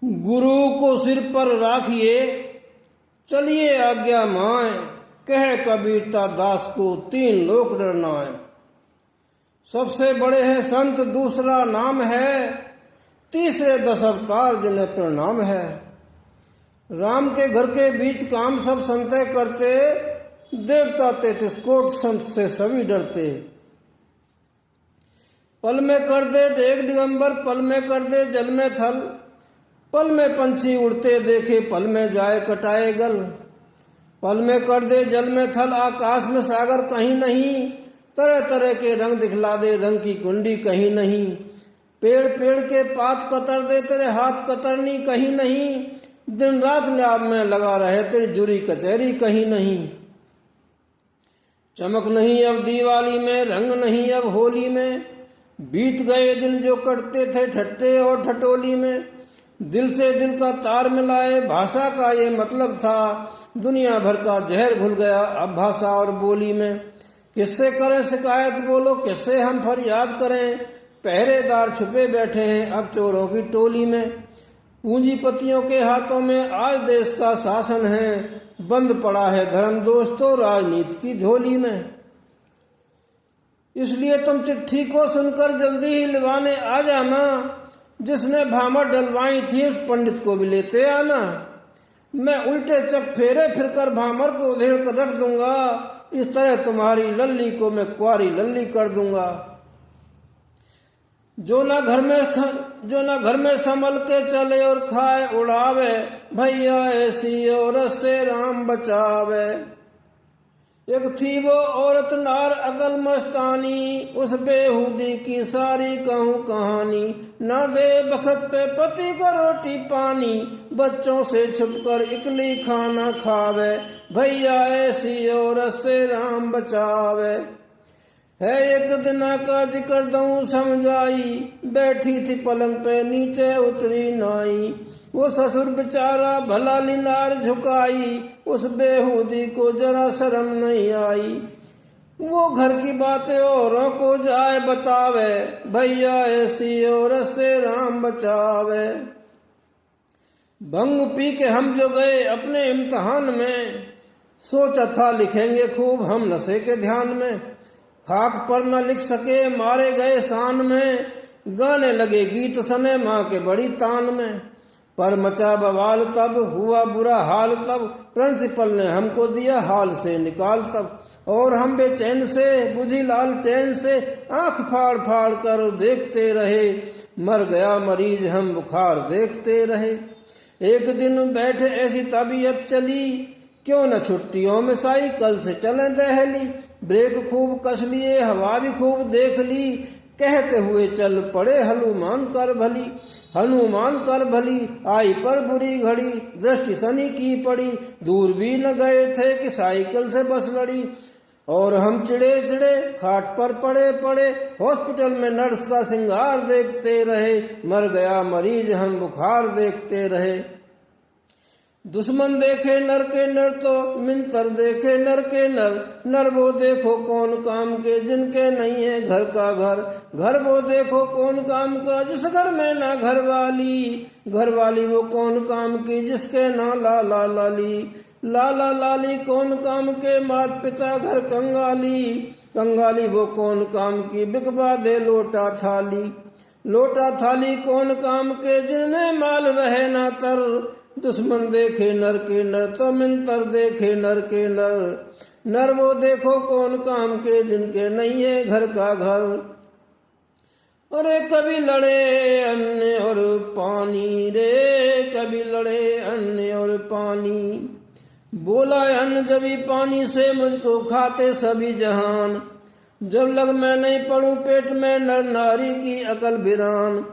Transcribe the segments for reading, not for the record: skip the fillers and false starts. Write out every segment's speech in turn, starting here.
गुरु को सिर पर राखिए, चलिए आज्ञा माए, कह कबीरता दास को तीन लोक डरनाए। सबसे बड़े हैं संत, दूसरा नाम है, तीसरे 10 अवतार जिन्हें प्रणाम है। राम के घर के बीच काम सब संते करते, देवता 33 कोट संत से सभी डरते। पल में कर दे डेग दिगंबर, पल में कर दे जल में थल, पल में पंछी उड़ते देखे, पल में जाए कटाए गल। पल में कर दे जल में थल, आकाश में सागर कहीं नहीं, तरह तरह के रंग दिखला दे, रंग की कुंडी कहीं नहीं। पेड़ पेड़ के पात कतर दे, तेरे हाथ कतरनी कहीं नहीं, दिन रात न्याब में लगा रहे, तेरी जुरी कचहरी कहीं नहीं। चमक नहीं अब दिवाली में, रंग नहीं अब होली में, बीत गए दिन जो कटते थे ठट्टे और ठटोली में। दिल से दिल का तार मिलाए, भाषा का ये मतलब था, दुनिया भर का जहर घुल गया अब भाषा और बोली में। किससे करें शिकायत बोलो, किससे हम फरियाद करें, पहरेदार छुपे बैठे हैं अब चोरों की टोली में। पूंजीपतियों के हाथों में आज देश का शासन है, बंद पड़ा है धर्म दोस्तों राजनीति की झोली में। इसलिए तुम चिट्ठी को सुनकर जल्दी ही लिवाने आ जाना, जिसने भामर डलवाई थी उस पंडित को भी लेते आना। मैं उल्टे चक फेरे फिरकर भामर को उधेड़ कर रख दूंगा, इस तरह तुम्हारी लल्ली को मैं कुंवारी लल्ली कर दूंगा। जो ना घर में संभल के चले और खाए उड़ावे, भैया ऐसी औरत से राम बचावे। एक थी वो औरत नार अकल मस्तानी, उस बेहूदी की सारी कहूँ कहानी। ना दे बखत पे पति को रोटी पानी, बच्चों से छुपकर इकली खाना खावे, भैया ऐसी औरत से राम बचावे। है एक दिन का जिक्र दूं समझाई, बैठी थी पलंग पे नीचे उतरी नाई। वो ससुर बेचारा भला लिनार झुकाई, उस बेहूदी को जरा शर्म नहीं आई। वो घर की बातें औरों को जाए बतावे, भैया ऐसी औरत से राम बचावे। भंग पी के हम जो गए अपने इम्तिहान में, सोचा था लिखेंगे खूब हम नशे के ध्यान में। खाक पर न लिख सके मारे गए शान में, गाने लगे गीत सने माँ के बड़ी तान में। पर मचा बवाल तब, हुआ बुरा हाल तब, प्रिंसिपल ने हमको दिया हाल से निकाल तब। और हम बेचैन से बुझी लालटेन से आंख फाड़ फाड़ कर देखते रहे, मर गया मरीज हम बुखार देखते रहे। एक दिन बैठे ऐसी तबीयत चली, क्यों न छुट्टियों में साइकिल से चले दहली। ब्रेक खूब कस लिए, हवा भी खूब देख ली, कहते हुए चल पड़े हनुमान कर भली। हनुमान कर भली आई पर बुरी घड़ी, दृष्टि शनि की पड़ी, दूर भी न गए थे कि साइकिल से बस लड़ी। और हम चिड़े चिड़े खाट पर पड़े पड़े, हॉस्पिटल में नर्स का श्रृंगार देखते रहे, मर गया मरीज हम बुखार देखते रहे। दुश्मन देखे नर के नर तो मिंतर देखे नर के नर, नर वो देखो कौन काम के जिनके नहीं है घर का घर। घर वो देखो कौन काम का जिस घर में ना घर वाली, घर वाली वो कौन काम की जिसके ना लाला लाली। लाला लाली कौन काम के मात पिता घर कंगाली, कंगाली वो कौन काम की बिकवा दे लोटा थाली। लोटा थाली कौन काम के जिनमें माल रहे ना तर, दुश्मन देखे नर के नर तो मिंतर देखे नर के नर। नर वो देखो कौन काम के जिनके नहीं है घर का घर। अरे कभी लड़े अन्न और पानी रे, कभी लड़े अन्न और पानी। बोला अन्न जभी पानी से मुझको खाते सभी जहान, जब लग मैं नहीं पड़ूं पेट में नर नारी की अकल वीरान।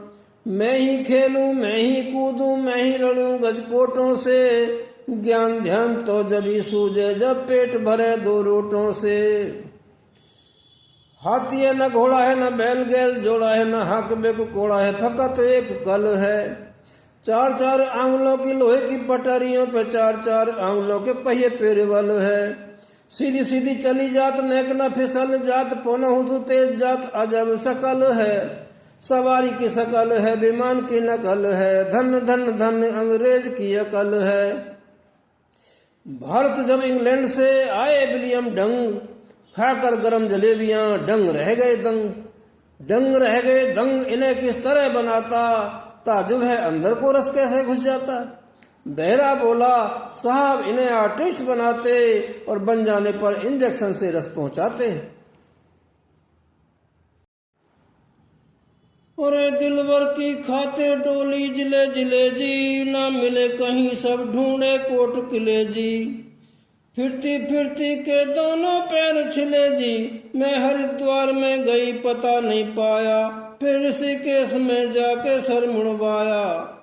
मैं ही खेलूं मैं ही कूदूं मैं ही लड़ूं गजकोटों से, ज्ञान ध्यान तो जब ही सूझे जब पेट भरे दो रोटों से। हाथी है न घोड़ा है न बैल गैल जोड़ा है, न हक बेक कोड़ा है, फकत एक कल है। 4-4 आंगलों की लोहे की पटरियों पे 4-4 आंगलों के पहिए पेरवल है। सीधी सीधी चली जात नेक न फिसल जात, पौन तेज जात अजब सकल है। सवारी की शकल है, विमान की नकल है, धन धन धन अंग्रेज की अकल है। भारत जब इंग्लैंड से आए विलियम डंग, खाकर गरम जलेबियां डंग रह गए दंग। डंग रह गए दंग, इन्हें किस तरह बनाता, ताजुब है अंदर को रस कैसे घुस जाता। बहरा बोला, साहब इन्हें आर्टिस्ट बनाते और बन जाने पर इंजेक्शन से रस पहुंचाते। अरे दिलवर की खाते डोली जिले जिले जी, ना मिले कहीं सब ढूंढे कोट किले जी। फिरती फिरती के दोनों पैर छिले जी, मैं हरिद्वार में गई पता नहीं पाया, फिर ऋषिकेश में जाके सर मुड़वाया।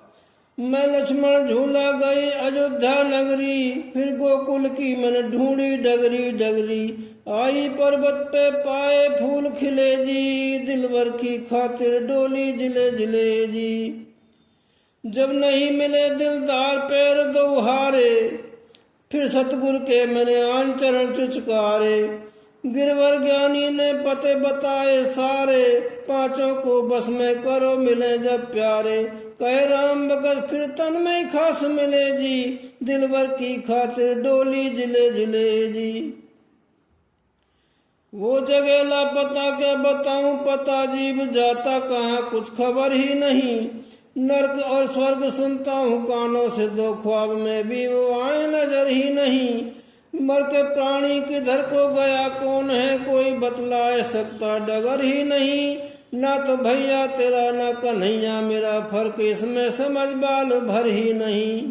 मैं लक्ष्मण झूला गई अयोध्या नगरी, फिर गोकुल की मैंने ढूंढी डगरी डगरी। आई पर्वत पे पाए फूल खिले जी, दिलवर की खातिर डोली जिले जिले जी। जब नहीं मिले दिलदार पैर दो हारे, फिर सतगुरु के मैंने आंचरण चुचकारे। गिरवर ज्ञानी ने पते बताए सारे, पांचों को बस में करो मिले जब प्यारे। कहे राम बगस फिर तन में खास मिले जी, दिलवर की खातिर डोली जिले जिले जी। वो जगह लापता क्या बताऊं पता, जीव जाता कहाँ कुछ खबर ही नहीं। नर्क और स्वर्ग सुनता हूँ कानों से, दो ख्वाब में भी वो आए नजर ही नहीं। मर के प्राणी किधर को गया कौन है, कोई बतला सकता डगर ही नहीं। ना तो भैया तेरा ना कन्हैया मेरा, फर्क इसमें समझ बाल भर ही नहीं।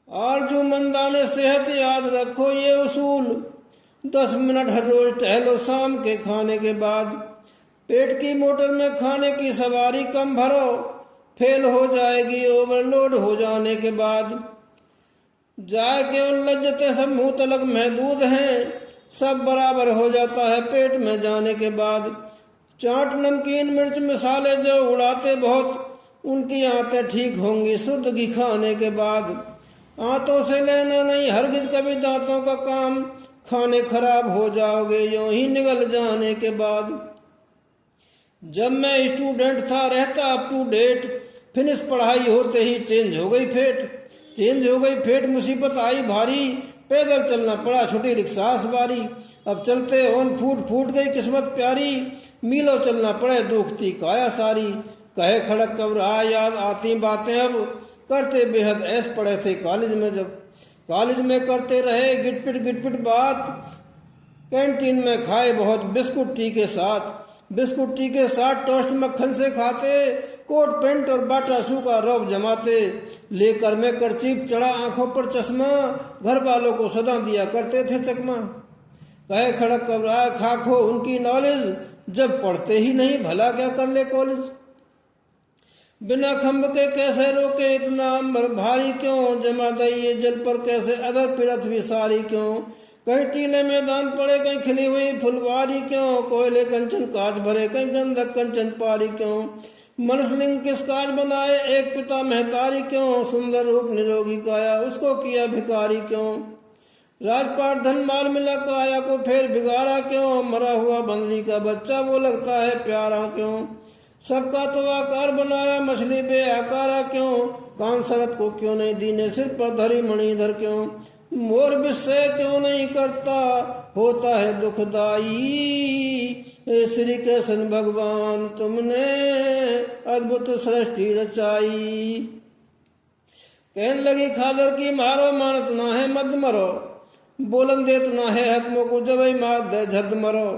आरजू मंदा ने सेहत याद रखो ये उसूल, 10 मिनट हर रोज टहलो शाम के खाने के बाद। पेट की मोटर में खाने की सवारी कम भरो, फेल हो जाएगी ओवरलोड हो जाने के बाद। जाए के लज्जते सब मुंह तलक महदूद हैं, सब बराबर हो जाता है पेट में जाने के बाद। चाट नमकीन मिर्च मसाले जो उड़ाते बहुत, उनकी आंतें ठीक होंगी शुद्ध घी खाने के बाद। आंतों से लेना नहीं हरगिज कभी दांतों का काम, खाने खराब हो जाओगे यूं ही निगल जाने के बाद। जब मैं स्टूडेंट था रहता अप टू डेट, फिनिश पढ़ाई होते ही चेंज हो गई फेट। मुसीबत आई भारी, पैदल चलना पड़ा छुट्टी रिक्शा सवारी। अब चलते ओन फूट गई किस्मत प्यारी, मीलों चलना पड़े दुखती काया सारी। कहे खड़क कब्रा याद आती बातें अब, करते बेहद ऐश पड़े थे कॉलेज में जब। कॉलेज में करते रहे गिटपिट बात, कैंटीन में खाए बहुत बिस्कुट टी के साथ टोस्ट मक्खन से खाते। कोट पैंट और बाटा सूखा रौब जमाते, लेकर मैं करचीप चढ़ा आंखों पर चश्मा, घर वालों को सदा दिया करते थे चकमा। कहे खड़क कब्रा खाखो उनकी नॉलेज, जब पढ़ते ही नहीं भला क्या कर ले कॉलेज। बिना खम्भ के कैसे रोके इतना अंबर भारी क्यों, जमा दइए जल पर कैसे अधर पृथ्वी सारी क्यों। कहीं टीले मैदान पड़े कहीं खिली हुई फुलवारी क्यों, कोयले कंचन काज भरे कहीं गंधक कंचन पारी क्यों। मनुष्यलिंग किस काज बनाए एक पिता महतारी क्यों, सुंदर रूप निरोगी काया उसको किया भिखारी क्यों। राजपाट धन माल मिला काया को फिर बिगाड़ा क्यों, मरा हुआ बंदरी का बच्चा वो लगता है प्यारा क्यों। सबका तो आकार बनाया मछली बेआकारा क्यों, कान सरप को क्यों नहीं दीने सिर पर धरी मणिधर क्यों। मोर विषय क्यों नहीं करता होता है दुखदाई, श्री कृष्ण भगवान तुमने अद्भुत सृष्टि रचाई। कहने लगी खादर की मारो मानत ना है मद मरो, बोलन देत ना है हतमों को जब मार दे झद मरो।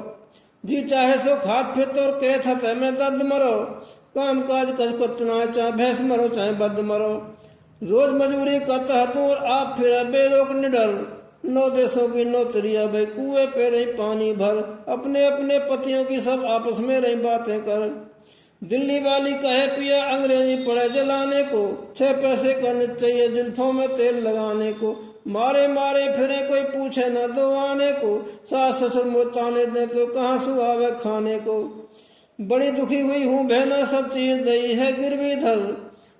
जी चाहे सो खाद फित और कहत हत में दद मरो, काम काज कस पतना चाहे भैंस मरो चाहे बद मरो। रोज मजबूरी करता हतूं और आप फिर बेरोक निडर, 9 देशों की नौतरिया भाई कुएं पे रही पानी भर। अपने अपने पतियों की सब आपस में रही बातें कर। दिल्ली वाली कहे पिया अंग्रेजी पड़े जलाने को, 6 पैसे करने चाहिए जुल्फों में तेल लगाने को। मारे मारे फिरे कोई पूछे न दो आने को, सास ससुर मोताने दे तो कहाँ सुहावे खाने को। बड़ी दुखी हुई हूँ बहना सब चीज दई है गिरवी धर,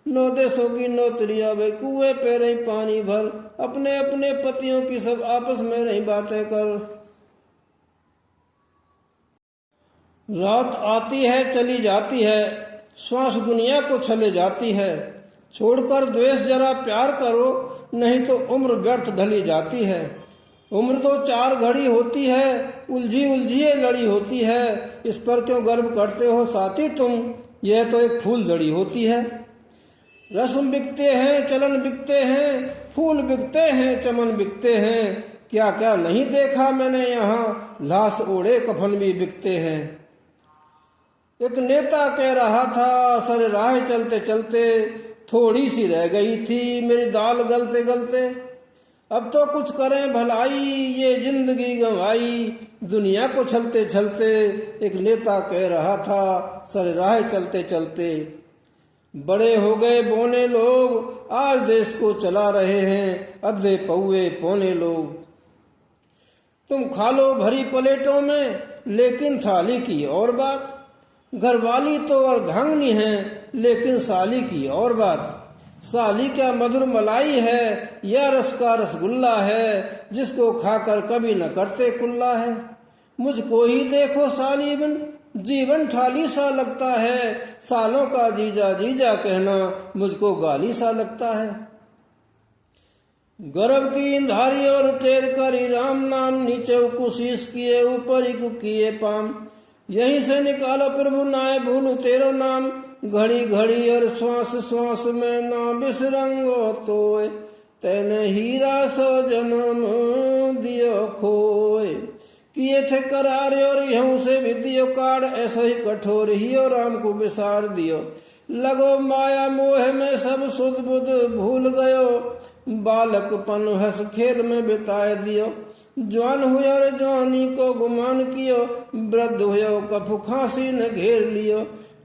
9 देशों की नौतरिया वे कुएं पे रही पानी भर। अपने अपने पतियों की सब आपस में रही बातें कर। रात आती है चली जाती है, श्वास दुनिया को चले जाती है। छोड़कर द्वेष जरा प्यार करो, नहीं तो उम्र व्यर्थ ढली जाती है। उम्र तो 4 घड़ी होती है, उलझी उलझिए लड़ी होती है। इस पर क्यों गर्व करते हो साथी तुम, यह तो एक फूल जड़ी होती है। रस्म बिकते हैं, चलन बिकते हैं, फूल बिकते हैं, चमन बिकते हैं। क्या क्या नहीं देखा मैंने यहाँ, लाश ओढ़े कफन भी बिकते हैं। एक नेता कह रहा था, सर राह चलते चलते थोड़ी सी रह गई थी मेरी दाल गलते गलते। अब तो कुछ करें भलाई, ये जिंदगी गंवाई दुनिया को चलते चलते। एक नेता कह रहा था, सर राह चलते चलते। बड़े हो गए बोने लोग, आज देश को चला रहे हैं अधे पौए पौने लोग। तुम खा लो भरी प्लेटों में, लेकिन थाली की और बात। घरवाली तो अर्धांगिनी है, लेकिन साली की और बात। साली क्या मधुर मलाई है, या रस का रसगुल्ला है, जिसको खाकर कभी न करते कुल्ला है। मुझको ही देखो साली बिन जीवन थाली सा लगता है, सालों का जीजा जीजा कहना मुझको गाली सा लगता है। गर्भ की इंधारी और टेर करी राम नाम, नीचे कुशीस किए ऊपर ही किए पाम। यहीं से निकालो प्रभु नाय भूलू तेरो नाम, घड़ी घड़ी और श्वास श्वास में ना बिसरंगो तोय। तैने हीरा सो जन्म दियो खोए। किए थे करार और यहूं से भी दियो काट, ऐसो ही कठोर ही और राम को बिसार दियो। लगो माया मोह में सब सुध बुध भूल गयो, बालकपन हंस खेल में बिताए दियो। जवान हुए और जवानी को गुमान कियो, वृद्ध हुए कफ खांसी ने घेर लियो।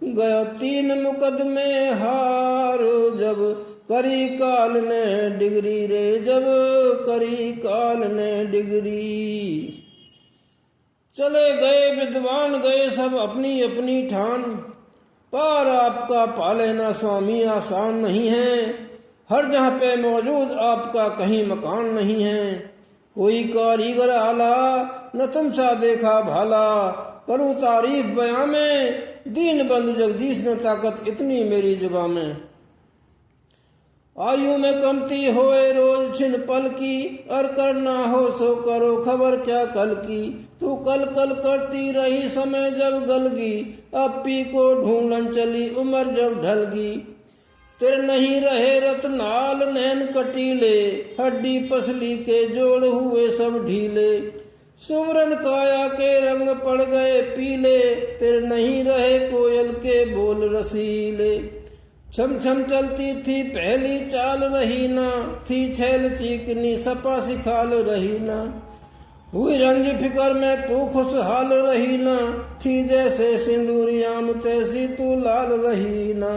गयो 3 मुकदमे हार, जब करी काल ने डिग्री रे, जब करी काल ने डिग्री। चले गए विद्वान गए सब अपनी अपनी ठान, पर आपका पालेना स्वामी आसान नहीं है। हर जहाँ पे मौजूद आपका कहीं मकान नहीं है। कोई कारीगर आला न तुम सा देखा भाला, करूँ तारीफ बयां में, दीन बंधु जगदीश न ताकत इतनी मेरी जुबां में। आयु में कमती होए रोज छिन पल की, और करना हो सो करो खबर क्या कल की। तू कल कल करती रही समय जब गलगी, अब पी को ढूंढन चली उम्र जब ढलगी। तेरे नहीं रहे रत्नाल नैन कटीले, हड्डी पसली के जोड़ हुए सब ढीले। सुवरन काया के रंग पड़ गए पीले, तेरे नहीं रहे कोयल के बोल रसीले। छम छम चलती थी पहली चाल रही ना, थी छैल चीकनी सपा सिखाल रही ना। हुई रंज फिकर में तू खुशहाल रही ना, थी जैसे सिंदूरियाम तैसी तू लाल रही ना।